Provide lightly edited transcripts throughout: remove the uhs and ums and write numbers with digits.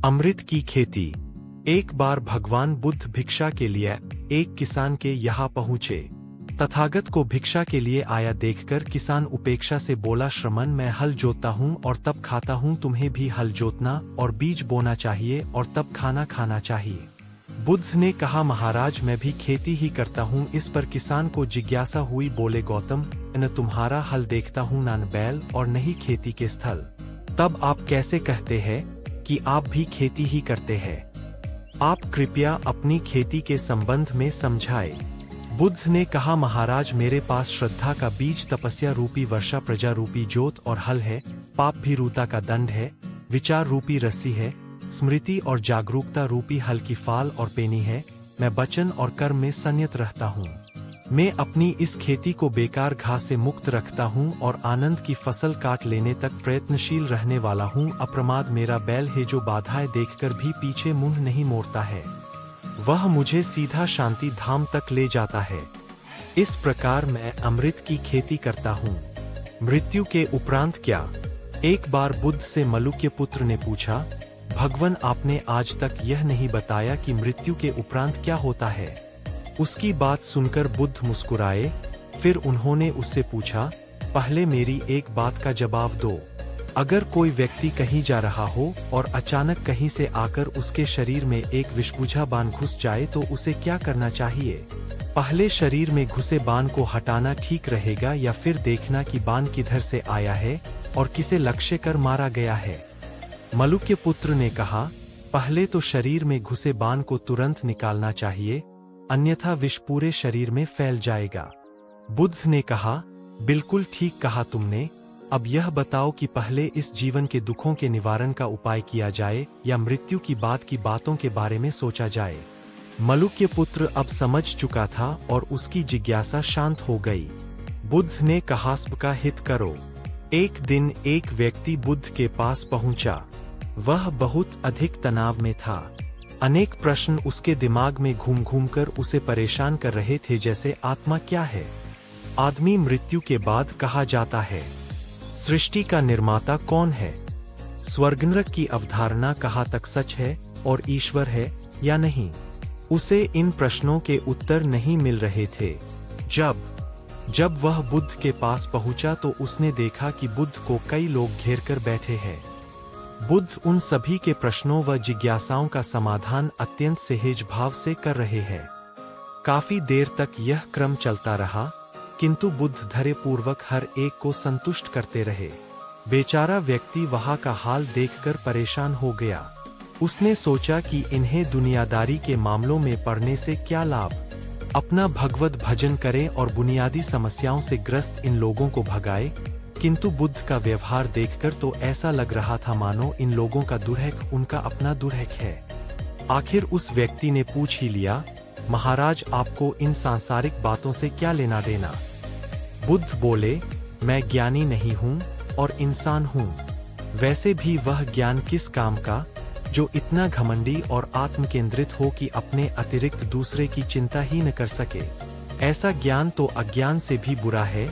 अमृत की खेती। एक बार भगवान बुद्ध भिक्षा के लिए एक किसान के यहाँ पहुँचे। तथागत को भिक्षा के लिए आया देखकर किसान उपेक्षा से बोला, श्रमण, मैं हल जोतता हूँ और तब खाता हूँ, तुम्हें भी हल जोतना और बीज बोना चाहिए और तब खाना खाना चाहिए। बुद्ध ने कहा, महाराज, मैं भी खेती ही करता हूँ। इस पर किसान को जिज्ञासा हुई। बोले, गौतम, न तुम्हारा हल देखता हूँ, न बैल और नहीं खेती के स्थल, तब आप कैसे कहते हैं कि आप भी खेती ही करते हैं? आप कृपया अपनी खेती के संबंध में समझाए। बुद्ध ने कहा, महाराज, मेरे पास श्रद्धा का बीज, तपस्या रूपी वर्षा, प्रजा रूपी जोत और हल है, पाप भीरुता का दंड है, विचार रूपी रस्सी है, स्मृति और जागरूकता रूपी हल की फाल और पेनी है। मैं वचन और कर्म में संयत रहता हूँ। मैं अपनी इस खेती को बेकार घास से मुक्त रखता हूँ और आनंद की फसल काट लेने तक प्रयत्नशील रहने वाला हूँ। अप्रमाद मेरा बैल है, जो बाधाएं देखकर भी पीछे मुंह नहीं मोड़ता है। वह मुझे सीधा शांति धाम तक ले जाता है। इस प्रकार मैं अमृत की खेती करता हूँ। मृत्यु के उपरांत क्या? एक बार बुद्ध से मलुक्य पुत्र ने पूछा, भगवान, आपने आज तक यह नहीं बताया कि मृत्यु के उपरांत क्या होता है। उसकी बात सुनकर बुद्ध मुस्कुराए। फिर उन्होंने उससे पूछा, पहले मेरी एक बात का जवाब दो। अगर कोई व्यक्ति कहीं जा रहा हो और अचानक कहीं से आकर उसके शरीर में एक विषबुझा बाण घुस जाए तो उसे क्या करना चाहिए? पहले शरीर में घुसे बाण को हटाना ठीक रहेगा या फिर देखना कि बाण किधर से आया है और किसे लक्ष्य कर मारा गया है? मलुक्य पुत्र ने कहा, पहले तो शरीर में घुसे बाण को तुरंत निकालना चाहिए, अन्यथा विष पूरे शरीर में फैल जाएगा। बुद्ध ने कहा, बिल्कुल ठीक कहा तुमने। अब यह बताओ कि पहले इस जीवन के दुखों के निवारण का उपाय किया जाए या मृत्यु की बाद की बातों के बारे में सोचा जाए? मलुक्य पुत्र अब समझ चुका था और उसकी जिज्ञासा शांत हो गई। बुद्ध ने कहा, सबका हित करो। एक दिन एक व्यक्ति बुद्ध के पास पहुंचा। वह बहुत अधिक तनाव में था। अनेक प्रश्न उसके दिमाग में घूम घूम कर उसे परेशान कर रहे थे, जैसे आत्मा क्या है? आदमी मृत्यु के बाद कहा जाता है? सृष्टि का निर्माता कौन है? स्वर्ग नरक की अवधारणा कहाँ तक सच है और ईश्वर है या नहीं? उसे इन प्रश्नों के उत्तर नहीं मिल रहे थे। जब वह बुद्ध के पास पहुंचा तो उसने देखा कि बुद्ध को कई लोग घेर कर बैठे हैं। बुद्ध उन सभी के प्रश्नों व जिज्ञासाओं का समाधान अत्यंत सहज भाव से कर रहे हैं। काफी देर तक यह क्रम चलता रहा, किंतु बुद्ध धैर्य पूर्वक हर एक को संतुष्ट करते रहे। बेचारा व्यक्ति वहां का हाल देखकर परेशान हो गया। उसने सोचा कि इन्हें दुनियादारी के मामलों में पड़ने से क्या लाभ। अपना भगवत भजन करें और बुनियादी समस्याओं से ग्रस्त इन लोगों को भगाए। किंतु बुद्ध का व्यवहार देखकर तो ऐसा लग रहा था मानो इन लोगों का दुर्हक उनका अपना दुर्हक है। आखिर उस व्यक्ति ने पूछ ही लिया, महाराज, आपको इन सांसारिक बातों से क्या लेना देना? बुद्ध बोले, मैं ज्ञानी नहीं हूँ और इंसान हूँ। वैसे भी वह ज्ञान किस काम का, जो इतना घमंडी और आत्मकेंद्रित हो कि अपने अतिरिक्त दूसरे की चिंता ही न कर सके। ऐसा ज्ञान तो अज्ञान से भी बुरा है।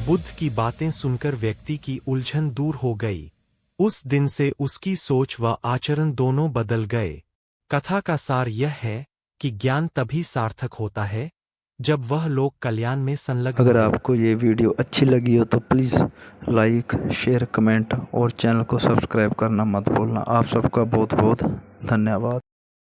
बुद्ध की बातें सुनकर व्यक्ति की उलझन दूर हो गई। उस दिन से उसकी सोच व आचरण दोनों बदल गए। कथा का सार यह है कि ज्ञान तभी सार्थक होता है जब वह लोक कल्याण में संलग्न। अगर आपको ये वीडियो अच्छी लगी हो तो प्लीज़ लाइक, शेयर, कमेंट और चैनल को सब्सक्राइब करना मत भूलना। आप सबका बहुत बहुत धन्यवाद।